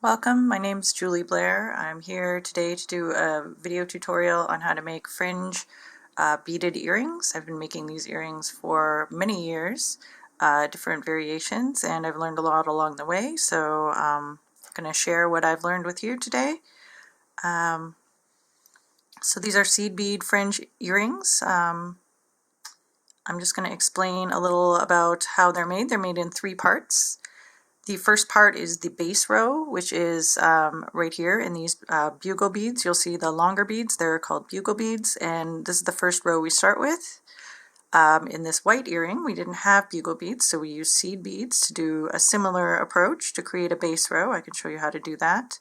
Welcome, my name's Julie Blair. I'm here today to do a video tutorial on how to make fringe beaded earrings. I've been making these earrings for many years, different variations, and I've learned a lot along the way, so I'm going to share what I've learned with you today. So these are seed bead fringe earrings. I'm just going to explain a little about how they're made. They're made in three parts. The first part is the base row, which is right here in these bugle beads. You'll see the longer beads, they're called bugle beads, and this is the first row we start with. In this white earring, we didn't have bugle beads, so we used seed beads to do a similar approach to create a base row. I can show you how to do that.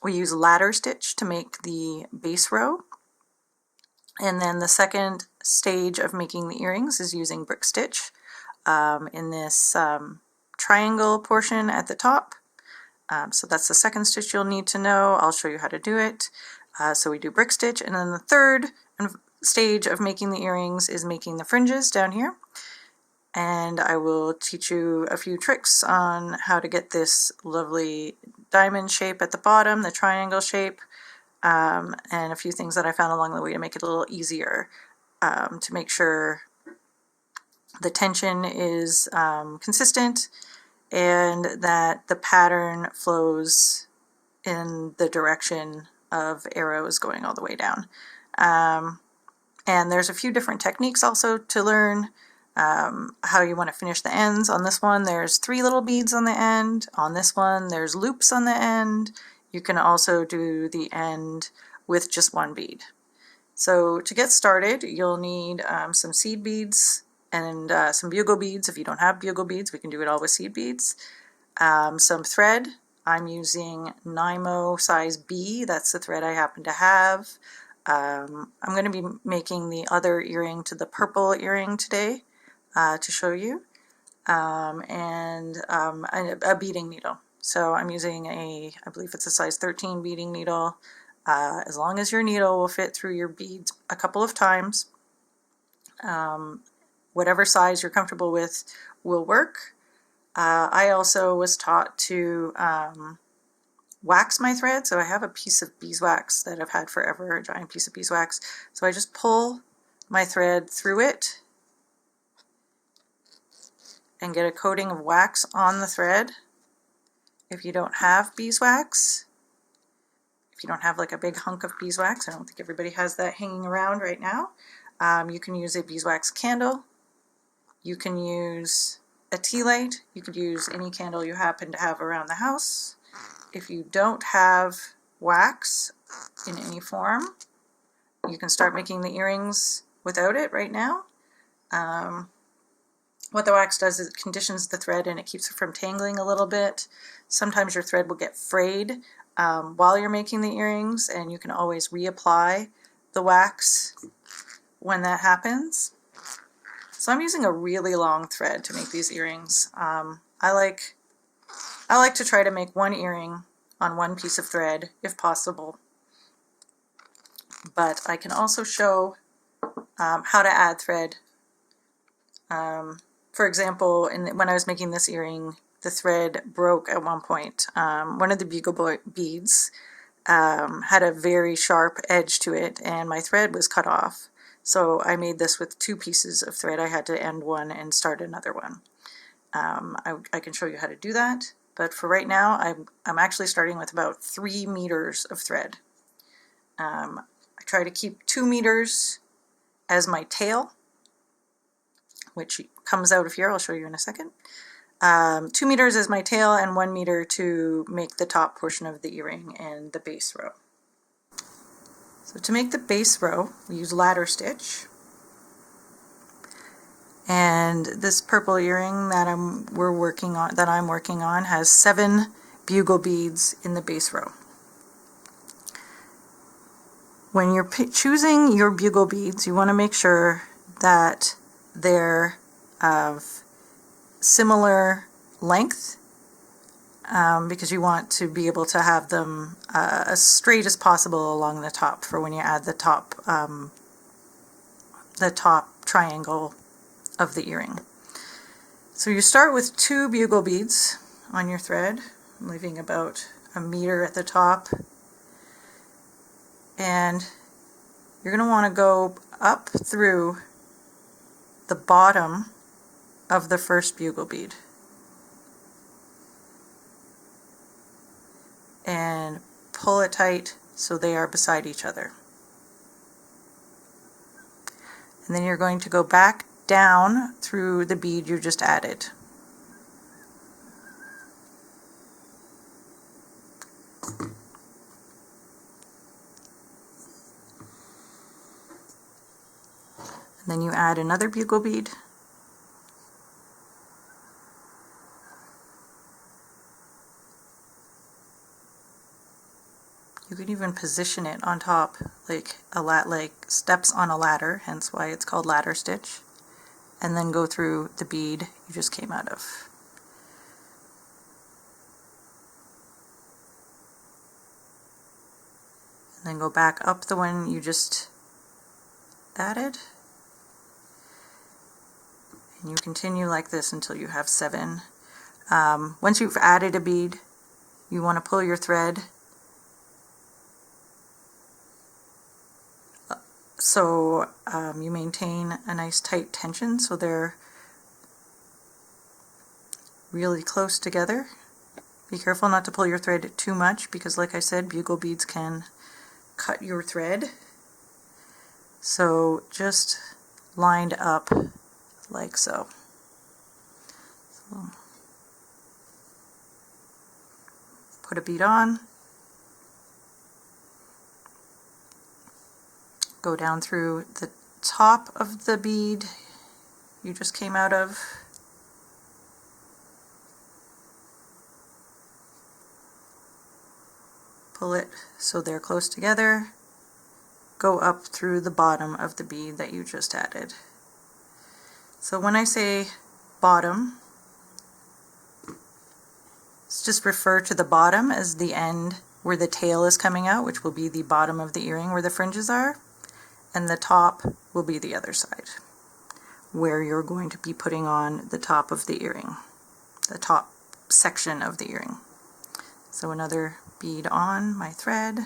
We use ladder stitch to make the base row. And then the second stage of making the earrings is using brick stitch in this triangle portion at the top. So that's the second stitch you'll need to know. I'll show you how to do it. So we do brick stitch, and then the third stage of making the earrings is making the fringes down here. And I will teach you a few tricks on how to get this lovely diamond shape at the bottom, the triangle shape, and a few things that I found along the way to make it a little easier, to make sure the tension is consistent and that the pattern flows in the direction of arrows going all the way down. And there's a few different techniques also to learn how you want to finish the ends. On this one there's 3 little beads on the end. On this one there's loops on the end. You can also do the end with just 1 bead. So to get started, you'll need some seed beads and some bugle beads. If you don't have bugle beads, we can do it all with seed beads. Some thread. I'm using Nymo size B. That's the thread I happen to have. I'm going to be making the other earring to the purple earring today to show you. And a beading needle. So I'm using I believe it's a size 13 beading needle. As long as your needle will fit through your beads a couple of times. Whatever size you're comfortable with will work. I also was taught to wax my thread, so I have a piece of beeswax that I've had forever, a giant piece of beeswax. So I just pull my thread through it and get a coating of wax on the thread. If you don't have beeswax, if you don't have like a big hunk of beeswax, I don't think everybody has that hanging around right now, you can use a beeswax candle. You can use a tea light. You could use any candle you happen to have around the house. If you don't have wax in any form, you can start making the earrings without it right now. What the wax does is it conditions the thread and it keeps it from tangling a little bit. Sometimes your thread will get frayed while you're making the earrings, and you can always reapply the wax when that happens. So I'm using a really long thread to make these earrings. I like to try to make 1 earring on 1 piece of thread if possible. But I can also show how to add thread. For example, when I was making this earring, the thread broke at one point. One of the bugle beads had a very sharp edge to it, and my thread was cut off. So I made this with 2 pieces of thread. I had to end one and start another one. I can show you how to do that, but for right now I'm actually starting with about 3 meters of thread. I try to keep 2 meters as my tail, which comes out of here. I'll show you in a second. 2 meters as my tail and 1 meter to make the top portion of the earring and the base row. So to make the base row, we use ladder stitch. And this purple earring that I'm working on has 7 bugle beads in the base row. When you're choosing your bugle beads, you want to make sure that they're of similar length, because you want to be able to have them as straight as possible along the top for when you add the top triangle of the earring. So you start with 2 bugle beads on your thread. leaving about a meter at the top. And you're going to want to go up through the bottom of the first bugle bead and pull it tight so they are beside each other. And then you're going to go back down through the bead you just added. And then you add another bugle bead. You could even position it on top like steps on a ladder, hence why it's called ladder stitch, and then go through the bead you just came out of. And then go back up the one you just added. And you continue like this until you have 7. Once you've added a bead, you want to pull your thread so you maintain a nice tight tension so they're really close together. Be careful not to pull your thread too much because, like I said, bugle beads can cut your thread. So just lined up like so. Put a bead on. Go down through the top of the bead you just came out of. Pull it so they're close together. Go up through the bottom of the bead that you just added. So when I say bottom, let's just refer to the bottom as the end where the tail is coming out, which will be the bottom of the earring where the fringes are. And the top will be the other side, where you're going to be putting on the top of the earring, the top section of the earring. So another bead on my thread,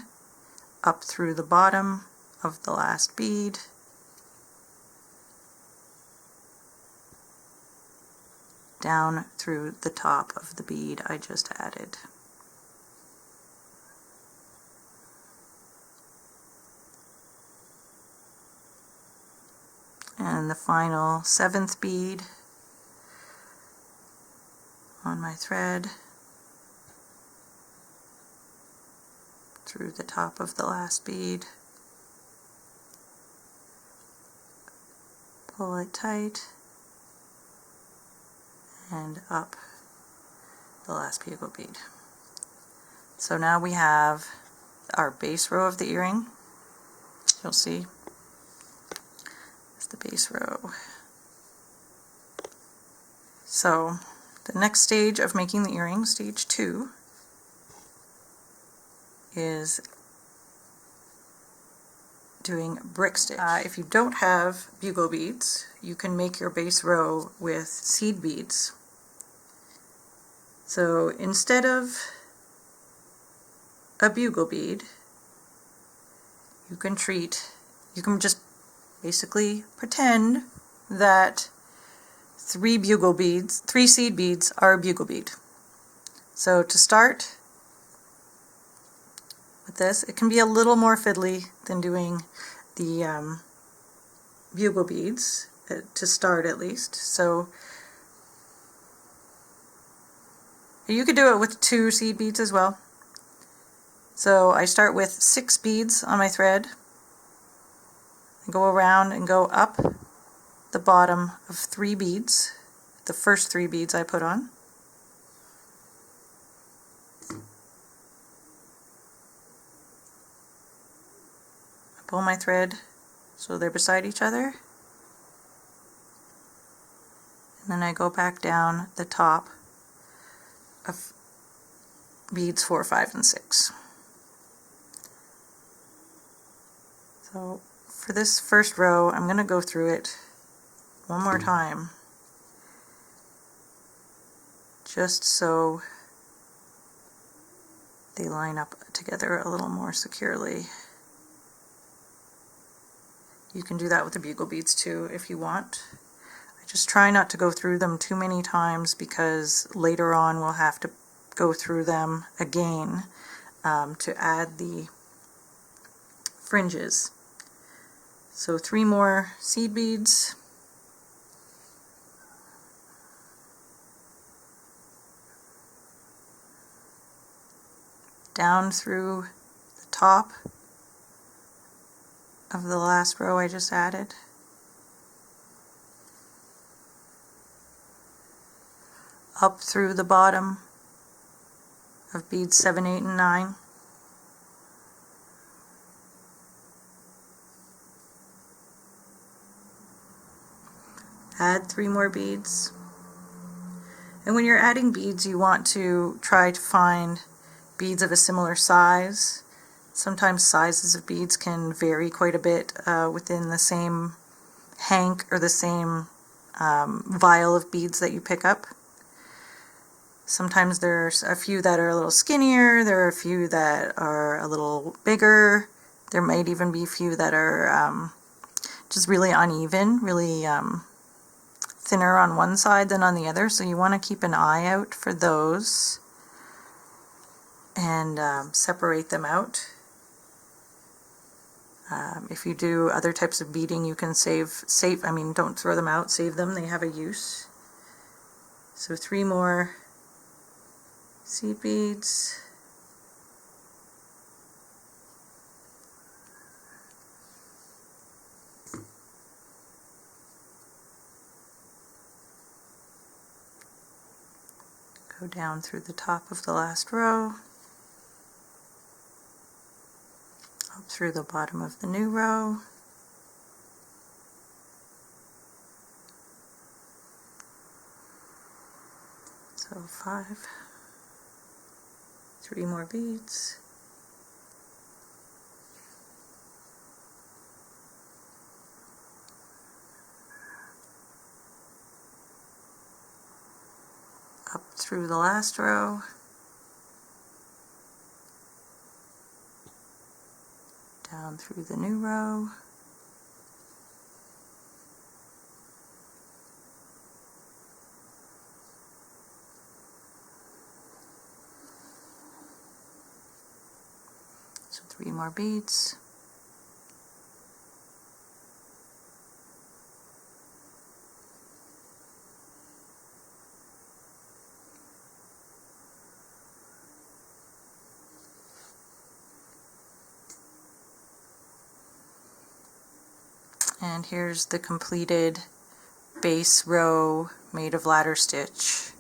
up through the bottom of the last bead, down through the top of the bead I just added. And the final 7th bead on my thread through the top of the last bead. Pull it tight and up the last bugle bead. So now we have our base row of the earring. You'll see the base row. So the next stage of making the earring, stage 2, is doing brick stitch. If you don't have bugle beads, you can make your base row with seed beads. So instead of a bugle bead, you can just basically pretend that 3 seed beads are a bugle bead. So to start with this, it can be a little more fiddly than doing the bugle beads, to start at least. So you could do it with 2 seed beads as well. So I start with 6 beads on my thread, go around and go up the bottom of 3 beads, the first 3 beads I put on. I pull my thread so they're beside each other, and then I go back down the top of beads 4, 5, and 6. So for this first row, I'm going to go through it one more time, just so they line up together a little more securely. You can do that with the bugle beads too if you want. I just try not to go through them too many times because later on we'll have to go through them again to add the fringes. So 3 more seed beads. Down through the top of the last row I just added. Up through the bottom of beads 7, 8, and 9. Add 3 more beads. And when you're adding beads, you want to try to find beads of a similar size. Sometimes sizes of beads can vary quite a bit within the same hank or the same vial of beads that you pick up. Sometimes there's a few that are a little skinnier, there are a few that are a little bigger, there might even be a few that are just really uneven, really thinner on one side than on the other, so you want to keep an eye out for those and separate them out. If you do other types of beading, you can don't throw them out, save them, they have a use. So 3 more seed beads. Go down through the top of the last row, up through the bottom of the new row, so 5, 3 more beads, up through the last row, down through the new row, so 3 more beads, and here's the completed base row made of ladder stitch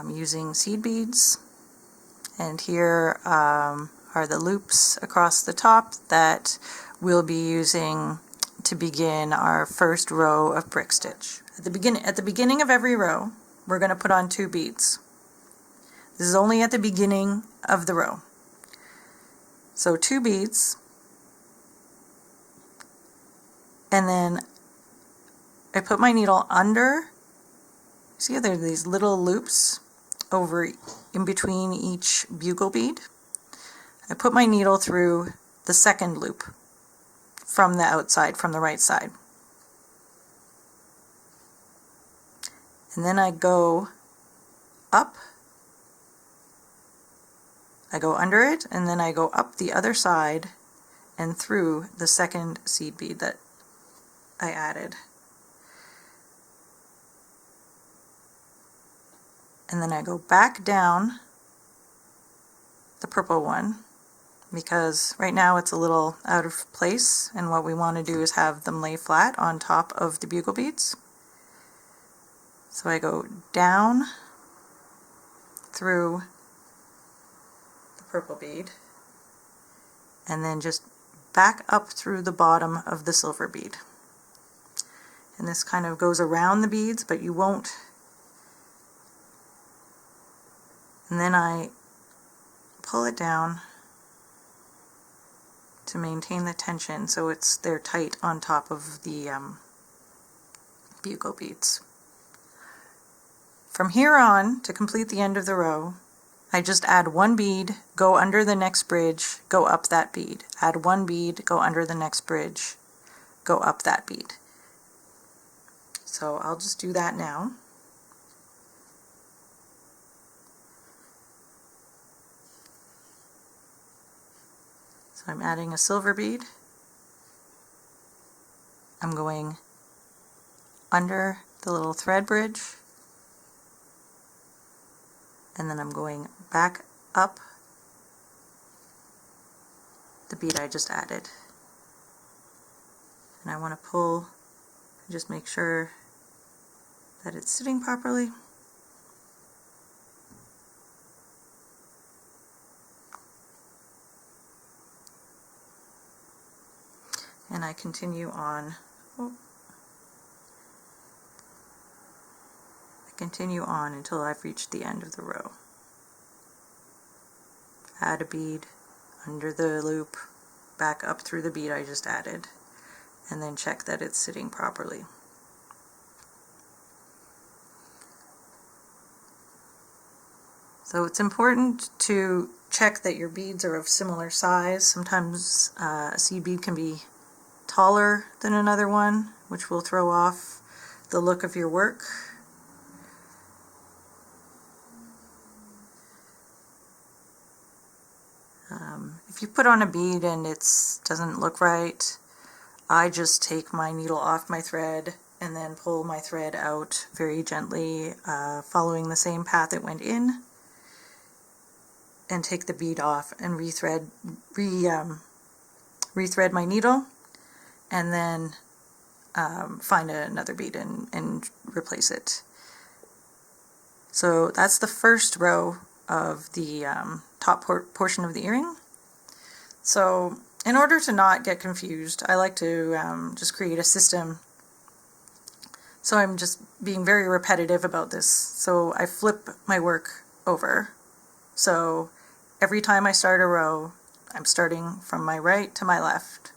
using seed beads. And here are the loops across the top that we'll be using to begin our first row of brick stitch. At the beginning of every row, we're going to put on 2 beads. This is only at the beginning of the row. So 2 beads, and then I put my needle under. See how there are these little loops over in between each bugle bead? I put my needle through the second loop from the outside, from the right side. And then I go up, I go under it, and then I go up the other side and through the second seed bead that I added. And then I go back down the purple one because right now it's a little out of place, and what we want to do is have them lay flat on top of the bugle beads. So I go down through the purple bead and then just back up through the bottom of the silver bead. And this kind of goes around the beads, but you won't. And then I pull it down to maintain the tension so they're tight on top of the bugle beads. From here on, to complete the end of the row, I just add one bead, go under the next bridge, go up that bead. Add one bead, go under the next bridge, go up that bead. So I'll just do that now. So I'm adding a silver bead. I'm going under the little thread bridge, and then I'm going back up the bead I just added. And I want to pull and just make sure that it's sitting properly. And I continue on. Until I've reached the end of the row. Add a bead under the loop, back up through the bead I just added, and then check that it's sitting properly. So it's important to check that your beads are of similar size. Sometimes a seed bead can be taller than another one, which will throw off the look of your work. If you put on a bead and it doesn't look right, I just take my needle off my thread and then pull my thread out very gently, following the same path it went in, and take the bead off and rethread my needle, and then find another bead and replace it. So that's the first row of the top portion of the earring. So in order to not get confused, I like to just create a system. So I'm just being very repetitive about this. So I flip my work over. So every time I start a row, I'm starting from my right to my left.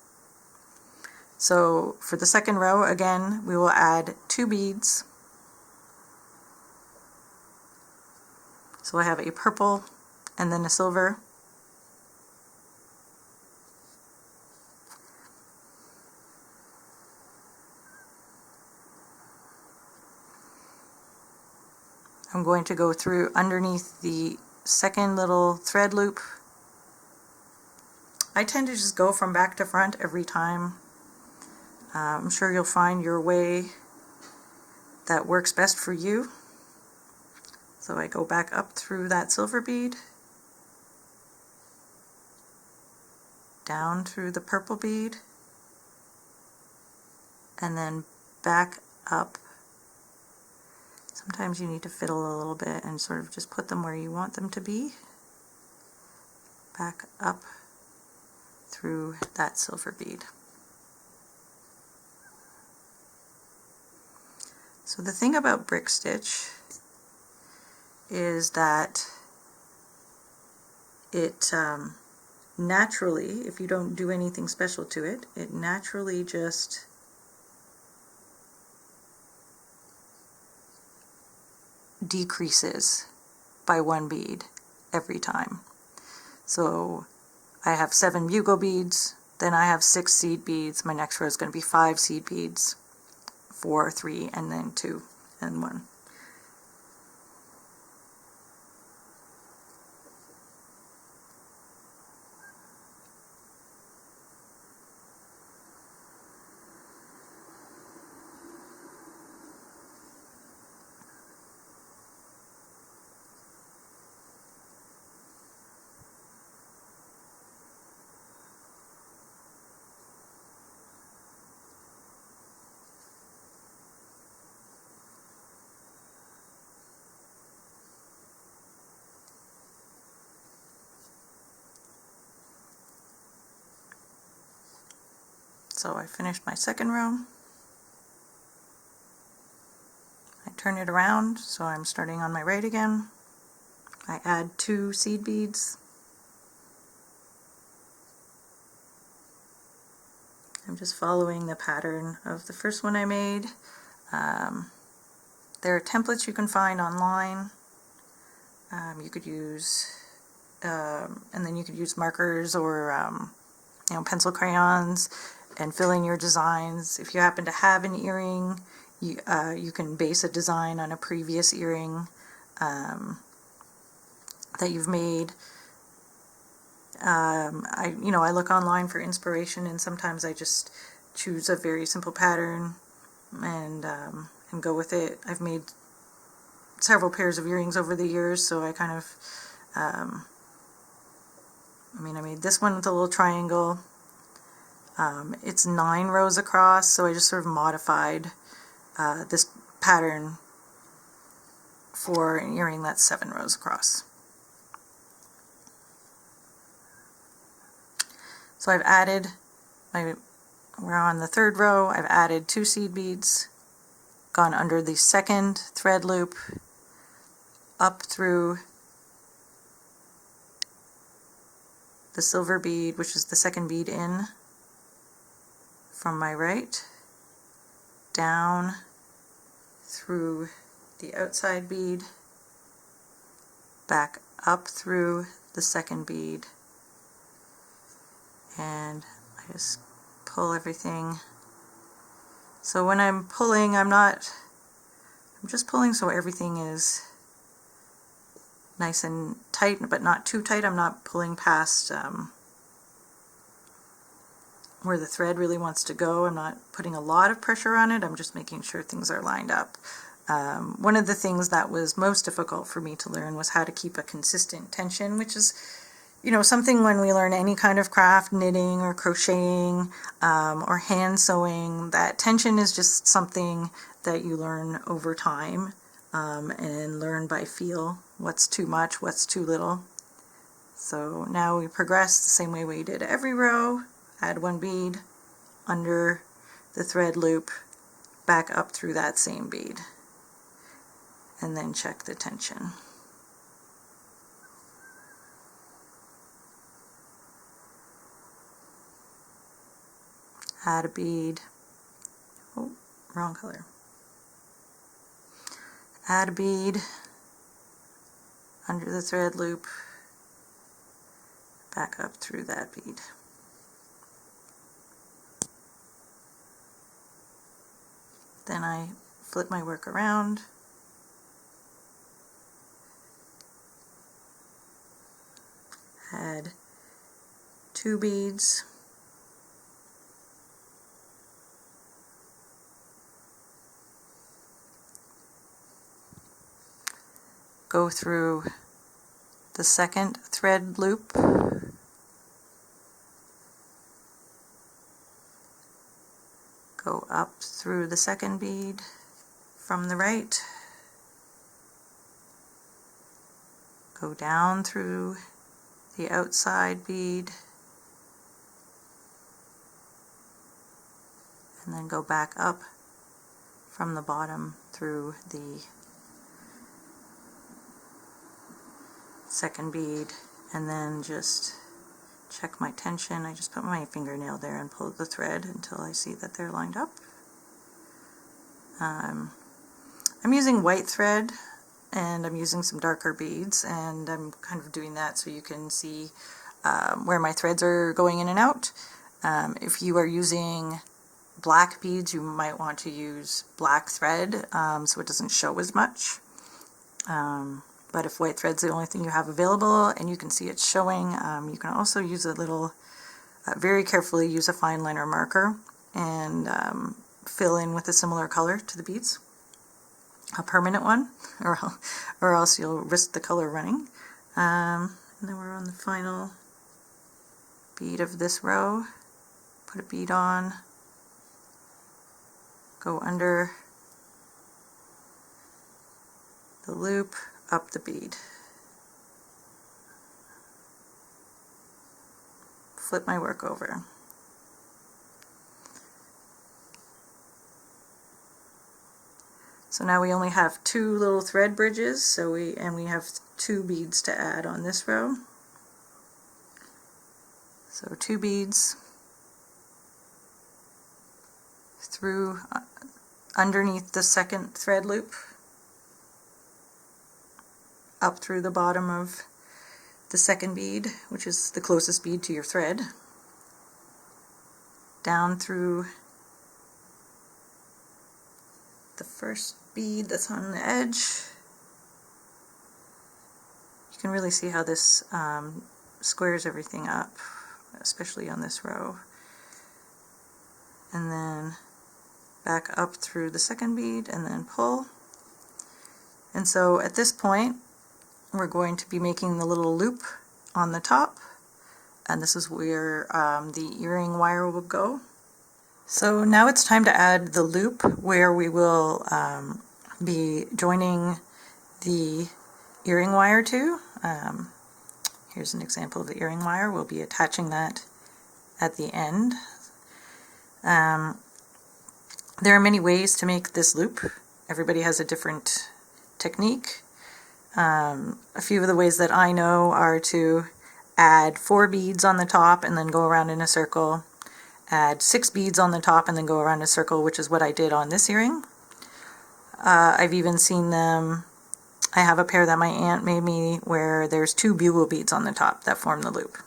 So for the second row, again, we will add 2 beads. So I have a purple and then a silver. I'm going to go through underneath the second little thread loop. I tend to just go from back to front every time. I'm sure you'll find your way that works best for you. So I go back up through that silver bead, down through the purple bead, and then back up. Sometimes you need to fiddle a little bit and sort of just put them where you want them to be. Back up through that silver bead. So the thing about brick stitch is that it naturally, if you don't do anything special to it, it naturally just decreases by 1 bead every time. So I have 7 bugle beads, then I have 6 seed beads. My next row is going to be 5 seed beads, 4, 3, and then 2 and 1. So I finished my second row. I turn it around, so I'm starting on my right again. I add 2 seed beads. I'm just following the pattern of the first one I made. There are templates you can find online. You could use, and then you could use markers or pencil crayons and fill in your designs. If you happen to have an earring, you can base a design on a previous earring that you've made. I look online for inspiration, and sometimes I just choose a very simple pattern and go with it. I've made several pairs of earrings over the years, so I kind of, I made this one with a little triangle. It's 9 rows across, so I just sort of modified this pattern for an earring that's 7 rows across. So I've added, we're on the 3rd row, I've added 2 seed beads, gone under the 2nd thread loop, up through the silver bead, which is the 2nd bead in from my right, down through the outside bead, back up through the 2nd bead, and I just pull everything. So when I'm pulling, I'm just pulling so everything is nice and tight, but not too tight. I'm not pulling past where the thread really wants to go. I'm not putting a lot of pressure on it. I'm just making sure things are lined up. One of the things that was most difficult for me to learn was how to keep a consistent tension, which is something when we learn any kind of craft, knitting or crocheting or hand sewing, that tension is just something that you learn over time and learn by feel. What's too much, what's too little. So now we progress the same way we did every row. Add 1 bead under the thread loop, back up through that same bead, and then check the tension. Add a bead, oh, wrong color. Add a bead under the thread loop, back up through that bead. Then I flip my work around, add 2 beads, go through the 2nd thread loop, go up through the 2nd bead from the right, go down through the outside bead, and then go back up from the bottom through the 2nd bead, and then just check my tension. I just put my fingernail there and pull the thread until I see that they're lined up. I'm using white thread and I'm using some darker beads, and I'm kind of doing that so you can see where my threads are going in and out. If you are using black beads, you might want to use black thread so it doesn't show as much. But if white thread's the only thing you have available and you can see it showing, you can also use a little, very carefully use a fine liner marker and fill in with a similar color to the beads, a permanent one, or else you'll risk the color running. And then we're on the final bead of this row. Put a bead on, go under the loop, up the bead. Flip my work over. So now we only have 2 little thread bridges, we have 2 beads to add on this row. So 2 beads through underneath the 2nd thread loop, up through the bottom of the second bead, which is the closest bead to your thread, down through the first bead that's on the edge. You can really see how this squares everything up, especially on this row. And then back up through the second bead and then pull. And so at this point we're going to be making the little loop on the top, and this is where the earring wire will go. So now it's time to add the loop where we will be joining the earring wire to. Here's an example of the earring wire. We'll be attaching that at the end. There are many ways to make this loop. Everybody has a different technique. A few of the ways that I know are to add 4 beads on the top and then go around in a circle, add 6 beads on the top and then go around in a circle, which is what I did on this earring. I've even seen them, I have a pair that my aunt made me where there's 2 bugle beads on the top that form the loop.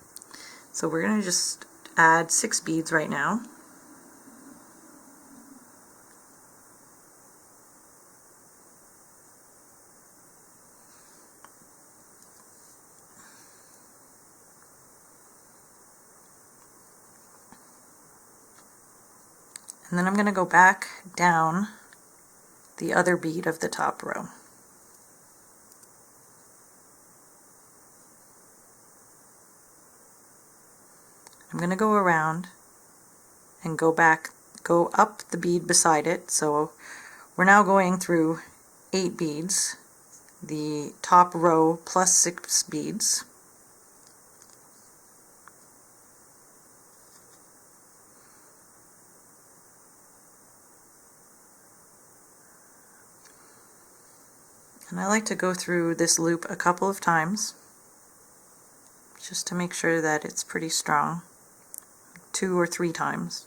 So we're going to just add 6 beads right now. And then I'm going to go back down the other bead of the top row. I'm going to go around and go up the bead beside it. So we're now going through 8 beads, the top row plus 6 beads. And I like to go through this loop a couple of times just to make sure that it's pretty strong, 2 or 3 times,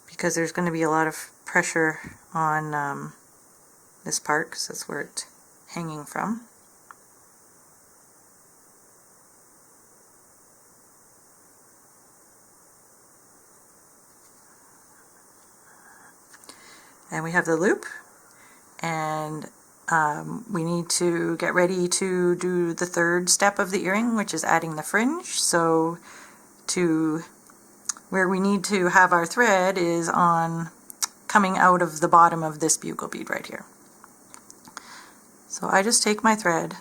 because there's going to be a lot of pressure on this part because that's where it's hanging from. And we have the loop. And we need to get ready to do the third step of the earring, which is adding the fringe. So where we need to have our thread is on coming out of the bottom of this bugle bead right here. So I just take my thread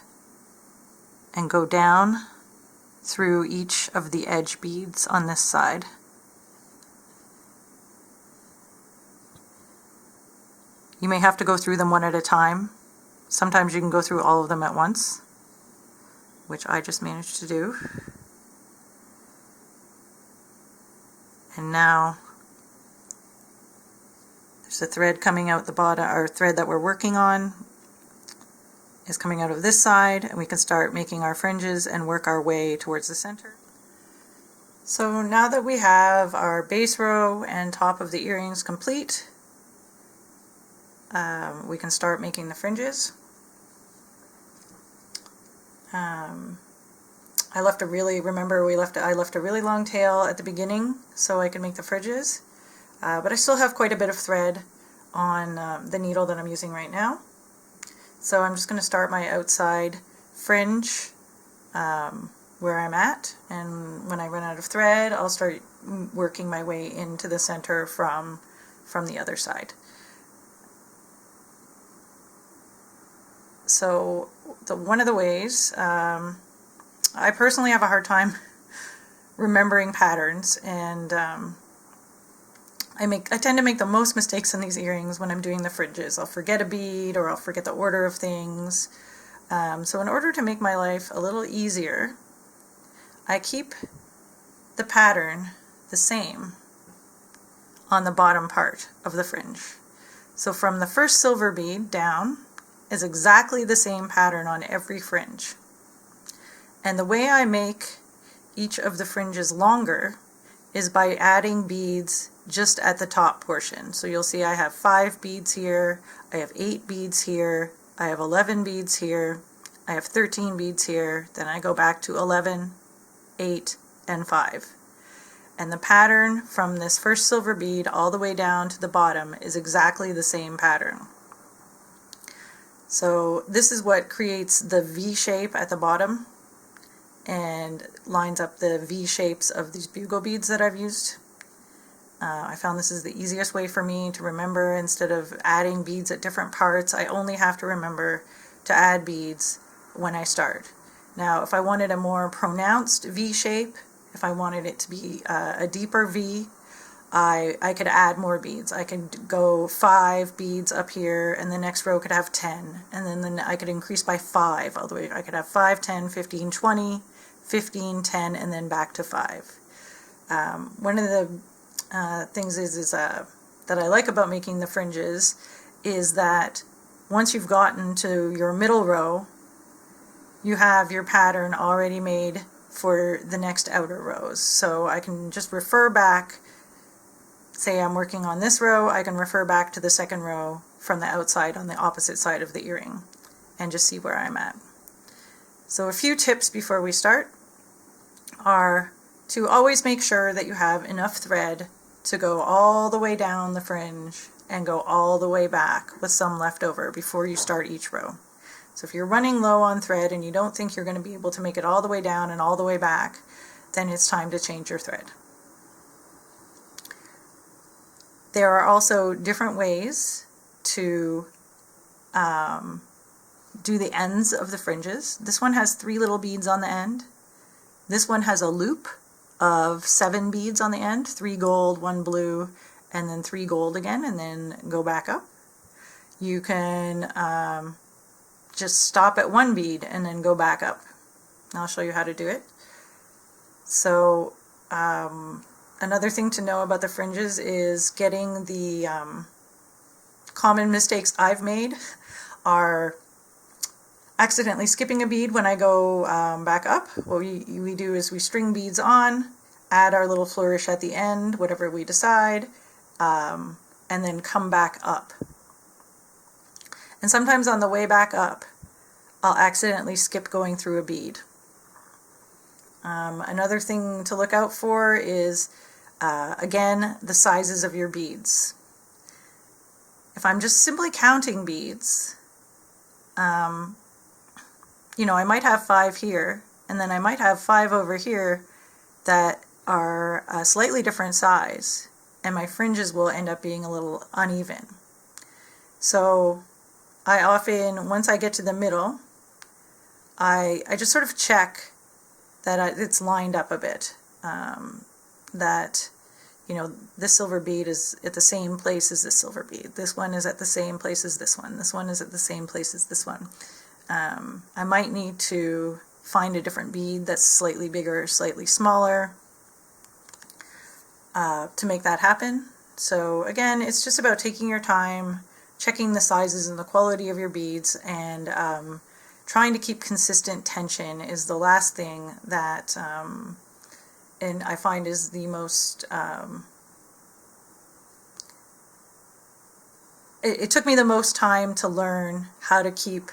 and go down through each of the edge beads on this side. You may have to go through them one at a time. Sometimes you can go through all of them at once, which I just managed to do. And now there's a thread coming out the bottom, our thread that we're working on is coming out of this side, and we can start making our fringes and work our way towards the center. So now that we have our base row and top of the earrings complete, we can start making the fringes. I left a really long tail at the beginning so I could make the fringes, but I still have quite a bit of thread on the needle that I'm using right now. So I'm just going to start my outside fringe where I'm at, and when I run out of thread I'll start working my way into the center from the other side. So one of the ways, I personally have a hard time remembering patterns, and I tend to make the most mistakes in these earrings when I'm doing the fringes. I'll forget a bead, or I'll forget the order of things. So in order to make my life a little easier, I keep the pattern the same on the bottom part of the fringe. So from the first silver bead down is exactly the same pattern on every fringe. And the way I make each of the fringes longer is by adding beads just at the top portion. So you'll see I have 5 beads here, I have 8 beads here, I have 11 beads here, I have 13 beads here, then I go back to 11, 8, and 5. And the pattern from this first silver bead all the way down to the bottom is exactly the same pattern. So this is what creates the V shape at the bottom and lines up the V shapes of these bugle beads that I've used. I found this is the easiest way for me to remember. Instead of adding beads at different parts, I only have to remember to add beads when I start. Now, if I wanted a more pronounced V shape, if I wanted it to be a deeper V, I could add more beads. I could go 5 beads up here, and the next row could have 10, and then I could increase by 5 all the way. I could have 5, 10, 15, 20, 15, 10, and then back to 5. One of the things that I like about making the fringes is that once you've gotten to your middle row, you have your pattern already made for the next outer rows. So I can just refer back, say I'm working on this row, I can refer back to the second row from the outside on the opposite side of the earring and just see where I'm at. So a few tips before we start are to always make sure that you have enough thread to go all the way down the fringe and go all the way back with some left over before you start each row. So if you're running low on thread and you don't think you're going to be able to make it all the way down and all the way back, then it's time to change your thread. There are also different ways to do the ends of the fringes. This one has 3 little beads on the end. This one has a loop of 7 beads on the end, 3 gold, 1 blue, and then 3 gold again, and then go back up. You can just stop at 1 bead and then go back up. I'll show you how to do it. So another thing to know about the fringes is getting the common mistakes I've made are accidentally skipping a bead when I go back up. What we do is we string beads on, add our little flourish at the end, whatever we decide, and then come back up. And sometimes on the way back up, I'll accidentally skip going through a bead. Another thing to look out for is, again, the sizes of your beads. If I'm just simply counting beads, I might have 5 here, and then I might have 5 over here that are a slightly different size, and my fringes will end up being a little uneven. So I often, once I get to the middle, I just sort of check that it's lined up a bit, that this silver bead is at the same place as this silver bead. This one is at the same place as this one. This one is at the same place as this one. I might need to find a different bead that's slightly bigger or slightly smaller to make that happen. So again, it's just about taking your time, checking the sizes and the quality of your beads, and trying to keep consistent tension is the last thing that and I find is the most it took me the most time to learn how to keep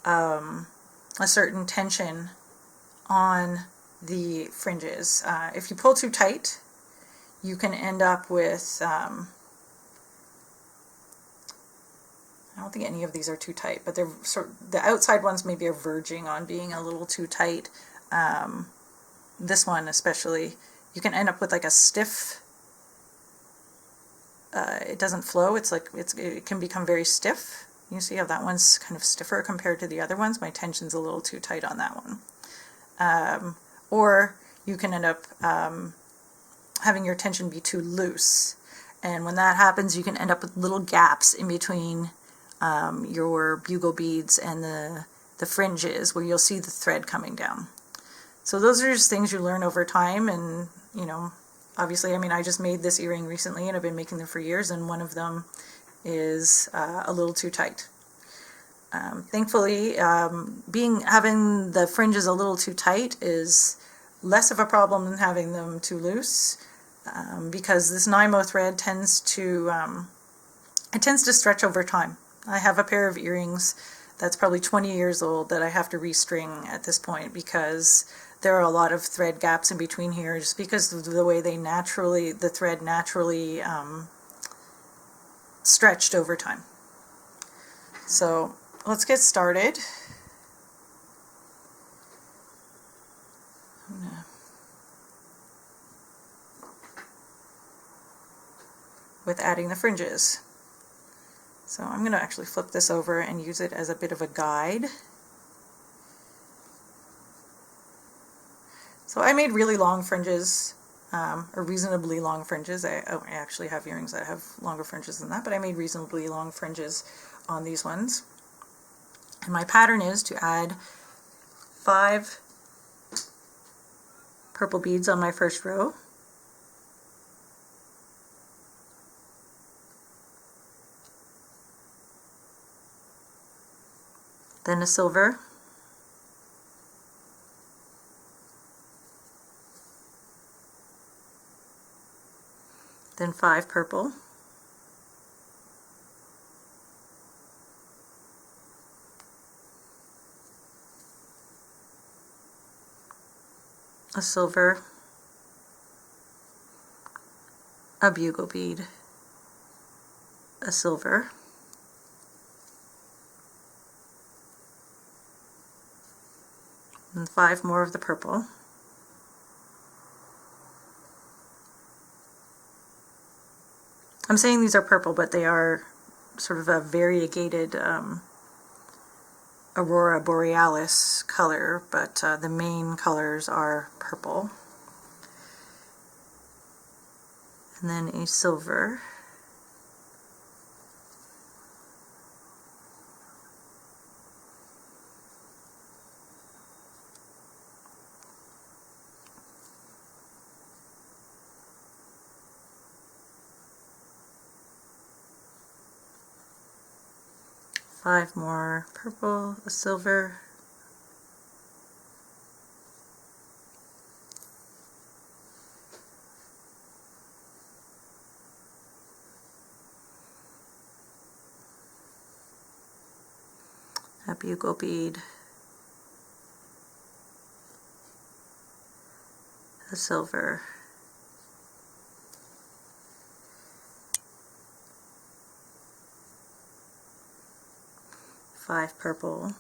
a certain tension on the fringes. If you pull too tight, you can end up with I don't think any of these are too tight, but they're the outside ones maybe are verging on being a little too tight. This one especially, you can end up with like a stiff. It doesn't flow. It can become very stiff. You see how that one's kind of stiffer compared to the other ones. My tension's a little too tight on that one. Or you can end up having your tension be too loose, and when that happens, you can end up with little gaps in between your bugle beads and the fringes where you'll see the thread coming down. So those are just things you learn over time, and obviously, I just made this earring recently and I've been making them for years, and one of them is a little too tight. Thankfully, having the fringes a little too tight is less of a problem than having them too loose, because this NYMO thread tends to stretch over time. I have a pair of earrings that's probably 20 years old that I have to restring at this point because there are a lot of thread gaps in between here just because of the way the thread naturally stretched over time. So let's get started. With adding the fringes. So I'm going to actually flip this over and use it as a bit of a guide. So I made really long fringes, or reasonably long fringes. I actually have earrings that have longer fringes than that, but I made reasonably long fringes on these ones. And my pattern is to add 5 purple beads on my first row. Then a silver, then 5 purple, a silver, a bugle bead, a silver, and 5 more of the purple, I'm saying these are purple, but they are sort of a variegated Aurora Borealis color, but the main colors are purple. And then a silver, five more purple, a silver, a bugle bead, a silver, five purple,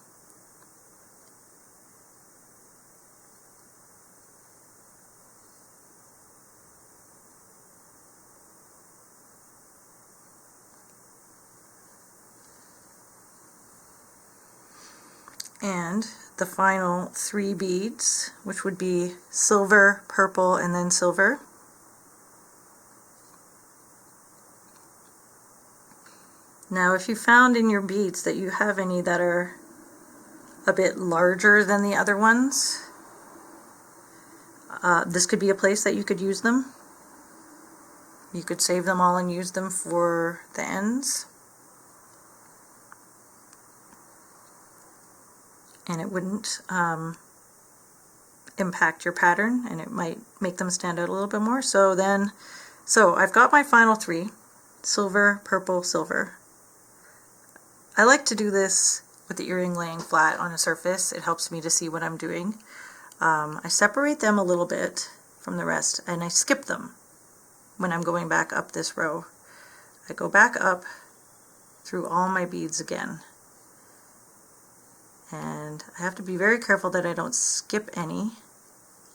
and the final 3 beads, which would be silver, purple, and then silver. Now if you found in your beads that you have any that are a bit larger than the other ones, this could be a place that you could use them. You could save them all and use them for the ends. And it wouldn't impact your pattern, and it might make them stand out a little bit more. So I've got my final 3, silver, purple, silver. I like to do this with the earring laying flat on a surface. It helps me to see what I'm doing. I separate them a little bit from the rest, and I skip them when I'm going back up this row. I go back up through all my beads again. And I have to be very careful that I don't skip any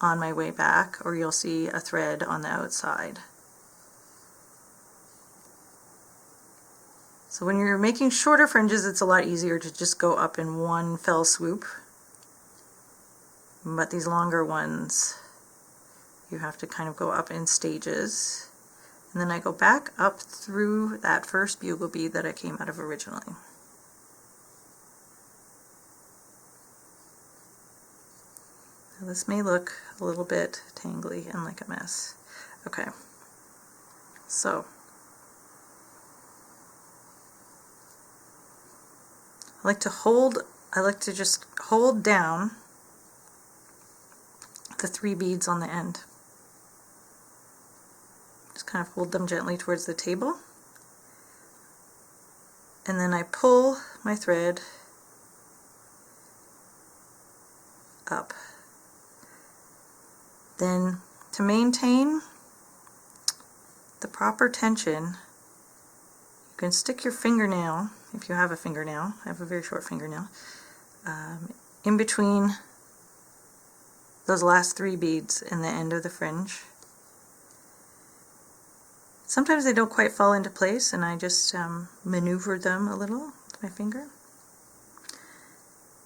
on my way back, or you'll see a thread on the outside. So when you're making shorter fringes, it's a lot easier to just go up in one fell swoop. But these longer ones, you have to kind of go up in stages. And then I go back up through that first bugle bead that I came out of originally. Now this may look a little bit tangly and like a mess. Okay, so I like to just hold down the 3 beads on the end. Just kind of hold them gently towards the table. And then I pull my thread up. Then to maintain the proper tension, you can stick your fingernail, if you have a fingernail, I have a very short fingernail, in between those last 3 beads in the end of the fringe. Sometimes they don't quite fall into place, and I just maneuver them a little with my finger.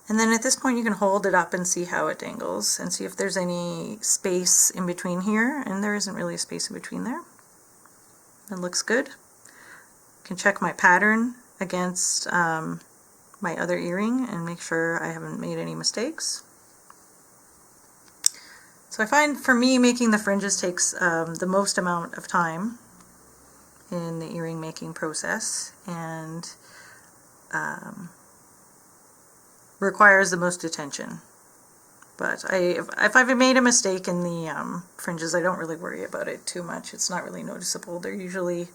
And then at this point you can hold it up and see how it dangles, and see if there's any space in between here, and there isn't really a space in between there. It looks good. I can check my pattern against my other earring and make sure I haven't made any mistakes. So I find for me making the fringes takes the most amount of time in the earring making process, and requires the most attention. But if I've made a mistake in the fringes, I don't really worry about it too much. It's not really noticeable. They're usually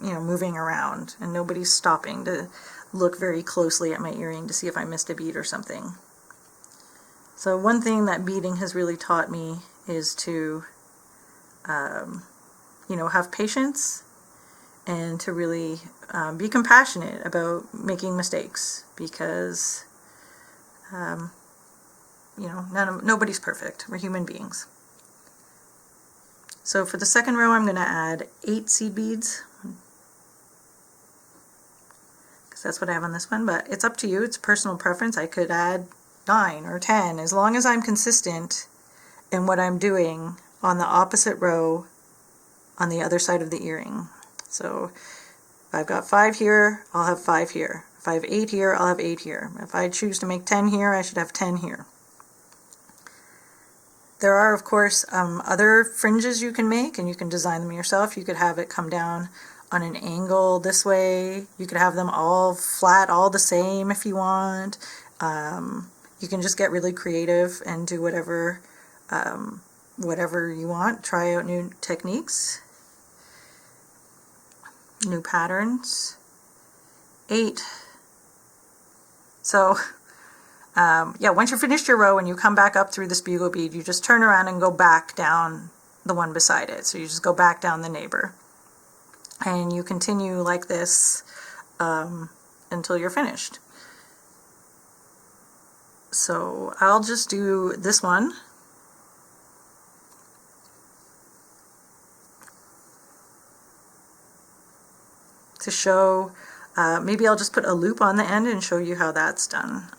moving around, and nobody's stopping to look very closely at my earring to see if I missed a bead or something. So one thing that beading has really taught me is to have patience, and to really be compassionate about making mistakes, because nobody's perfect. We're human beings. So for the second row, I'm going to add 8 seed beads, because that's what I have on this one, but it's up to you. It's personal preference. I could add 9 or 10, as long as I'm consistent in what I'm doing on the opposite row on the other side of the earring. So if I've got 5 here, I'll have 5 here. If I have 8 here, I'll have 8 here. If I choose to make 10 here, I should have 10 here. There are, of course, other fringes you can make, and you can design them yourself. You could have it come down on an angle this way. You could have them all flat, all the same if you want. You can just get really creative and do whatever you want. Try out new techniques, new patterns. 8. So once you've finished your row and you come back up through this bugle bead, you just turn around and go back down the one beside it. So you just go back down the neighbor, and you continue like this until you're finished. So I'll just do this one. To show, maybe I'll just put a loop on the end and show you how that's done.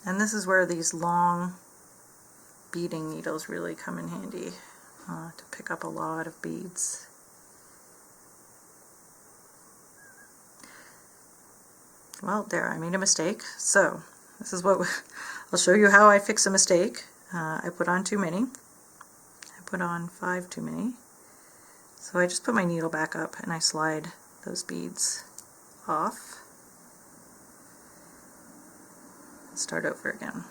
And this is where these long beading needles really come in handy to pick up a lot of beads. Well, there, I made a mistake. So this is what I'll show you how I fix a mistake. I put on too many. I put on 5 too many. So I just put my needle back up and I slide those beads off. Start over again.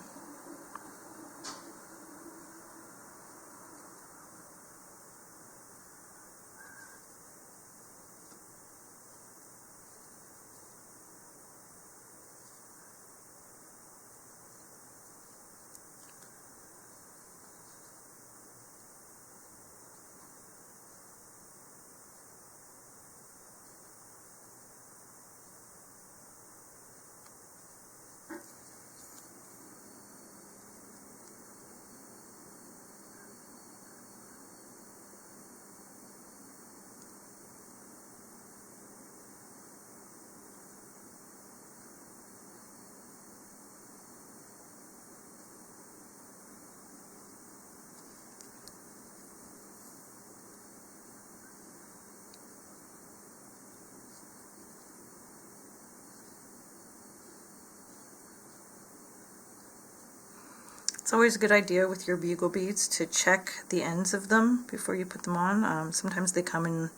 It's always a good idea with your bugle beads to check the ends of them before you put them on. Sometimes they come in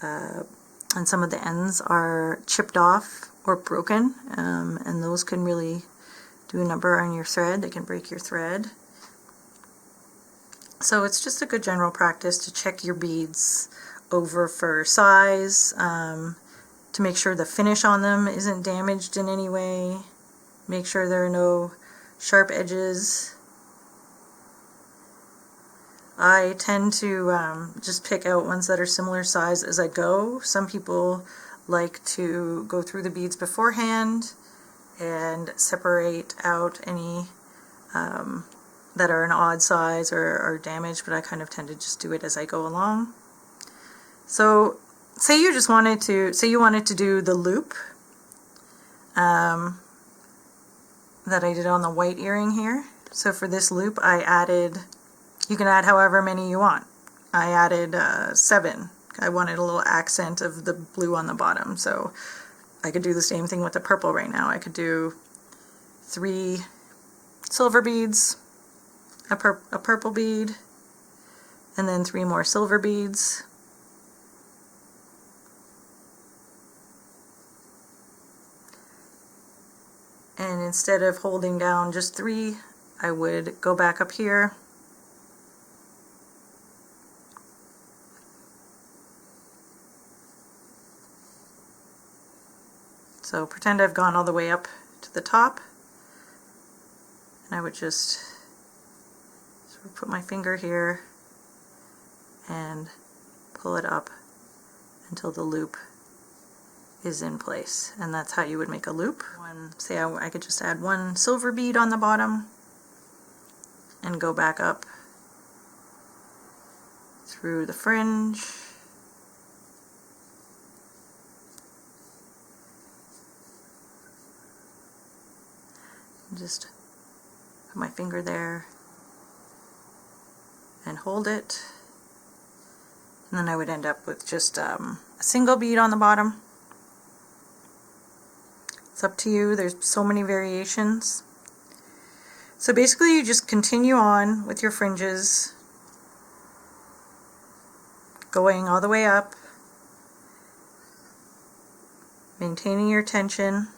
and some of the ends are chipped off or broken, and those can really do a number on your thread. They can break your thread. So it's just a good general practice to check your beads over for size, to make sure the finish on them isn't damaged in any way. Make sure there are no sharp edges. I tend to just pick out ones that are similar size as I go. Some people like to go through the beads beforehand and separate out any that are an odd size or are damaged, but I kind of tend to just do it as I go along. So say you wanted to do the loop that I did on the white earring here. So for this loop I added, you can add however many you want. I added 7. I wanted a little accent of the blue on the bottom, so I could do the same thing with the purple right now. I could do 3 silver beads, a purple bead, and then 3 more silver beads. And instead of holding down just 3, I would go back up here So pretend I've gone all the way up to the top, and I would just sort of put my finger here and pull it up until the loop is in place. And that's how you would make a loop. Say I could just add 1 silver bead on the bottom and go back up through the fringe. Just put my finger there and hold it, and then I would end up with just a single bead on the bottom. It's up to you, there's so many variations. So basically you just continue on with your fringes, going all the way up, maintaining your tension.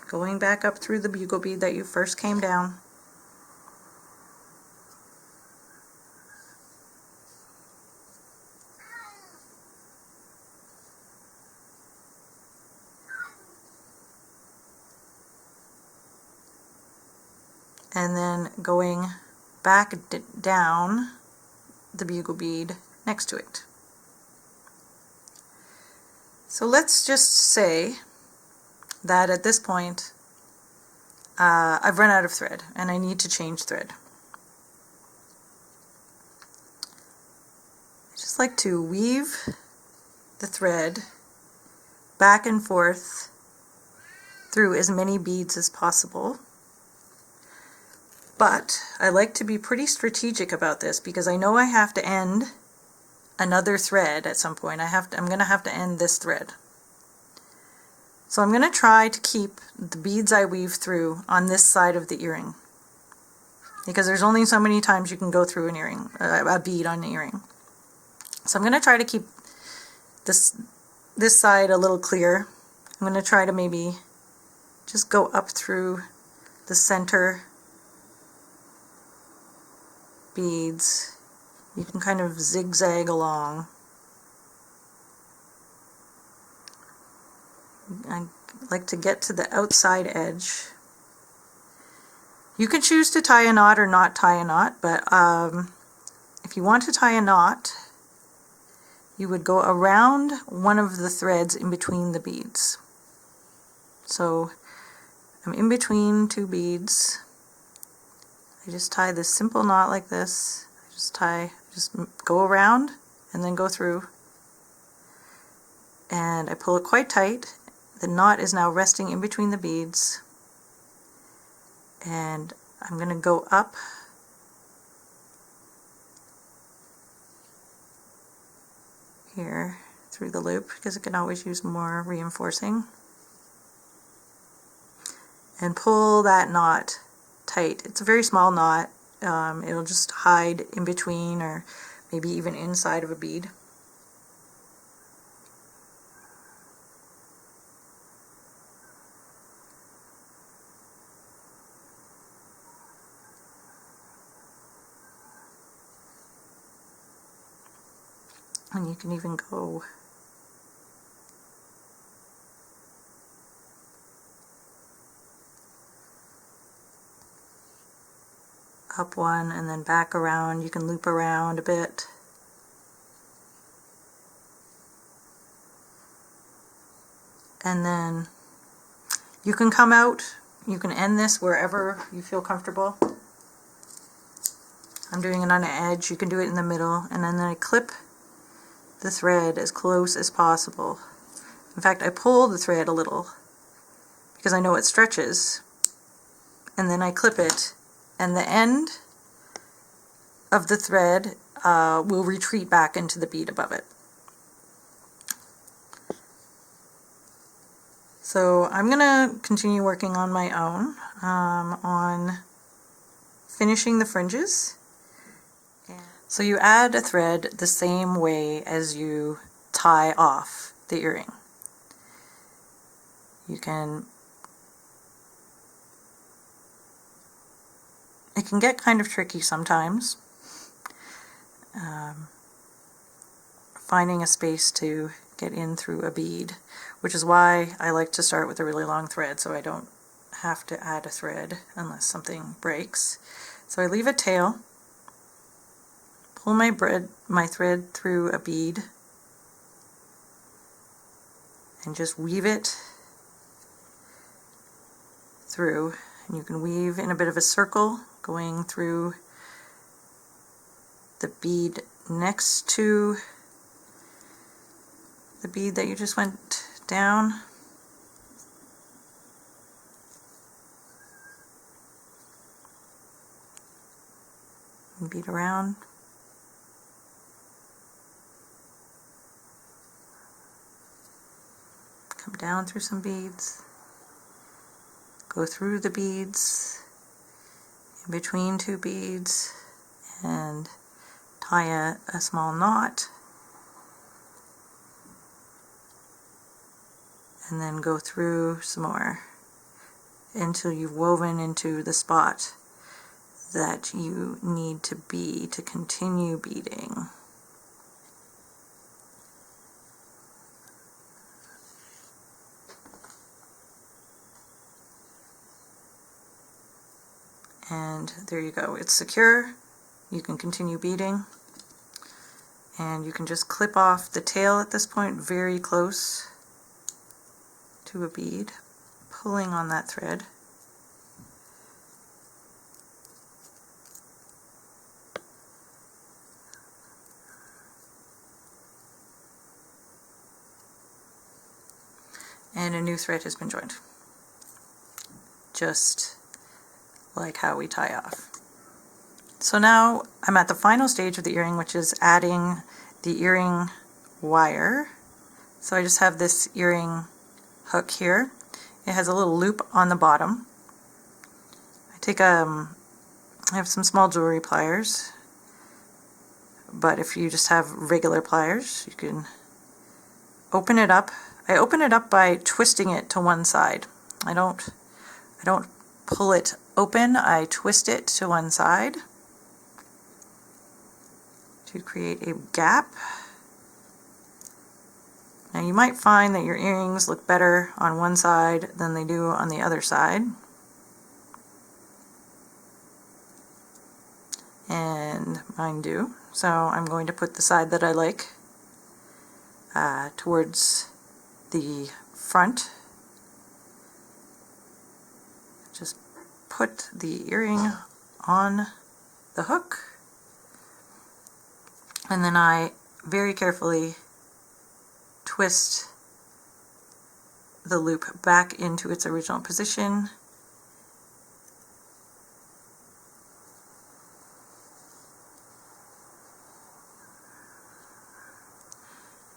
Going back up through the bugle bead that you first came down. And then going back down the bugle bead next to it. So let's just say that at this point I've run out of thread and I need to change thread. I just like to weave the thread back and forth through as many beads as possible. But I like to be pretty strategic about this because I know I have to end another thread at some point. I'm going to have to end this thread. So I'm going to try to keep the beads I weave through on this side of the earring, because there's only so many times you can go through an earring, a bead on an earring. So I'm going to try to keep this side a little clear. I'm going to try to maybe just go up through the center beads. You can kind of zigzag along. I like to get to the outside edge. You can choose to tie a knot or not tie a knot, but if you want to tie a knot, you would go around one of the threads in between the beads. So I'm in between 2 beads. I just tie this simple knot like this. I just go around and then go through. And I pull it quite tight. The knot is now resting in between the beads, and I'm going to go up here through the loop because it can always use more reinforcing. and pull that knot tight. It's a very small knot. It'll just hide in between or maybe even inside of a bead. And you can even go up one and then back around. You can loop around a bit. And then you can come out, you can end this wherever you feel comfortable. I'm doing it on an edge, you can do it in the middle, and then I clip the thread as close as possible. In fact, I pull the thread a little because I know it stretches, and then I clip it, and the end of the thread will retreat back into the bead above it. So I'm going to continue working on my own on finishing the fringes. So you add a thread the same way as you tie off the earring. It can get kind of tricky sometimes, finding a space to get in through a bead, which is why I like to start with a really long thread so I don't have to add a thread unless something breaks. So I leave a tail, pull my thread through a bead, and just weave it through. And you can weave in a bit of a circle going through the bead next to the bead that you just went down. And bead around. Come down through some beads. Go through the beads, in between two beads, and tie a small knot. And then go through some more until you've woven into the spot that you need to be to continue beading. And there you go, it's secure. You can continue beading, and you can just clip off the tail at this point very close to a bead, pulling on that thread. And a new thread has been joined, just like how we tie off. So now I'm at the final stage of the earring, which is adding the earring wire. So I just have this earring hook here. It has a little loop on the bottom. I have some small jewelry pliers, but if you just have regular pliers, you can open it up. I open it up by twisting it to one side. I don't pull it open, I twist it to one side to create a gap. Now you might find that your earrings look better on one side than they do on the other side. And mine do. So I'm going to put the side that I like towards the front. Just put the earring on the hook, and then I very carefully twist the loop back into its original position.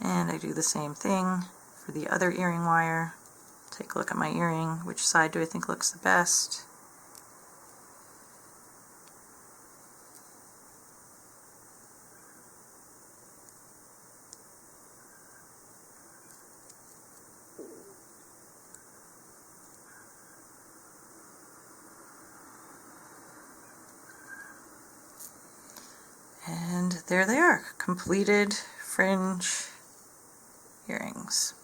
And I do the same thing for the other earring wire. Take a look at my earring. Which side do I think looks the best? And there they are, completed fringe earrings.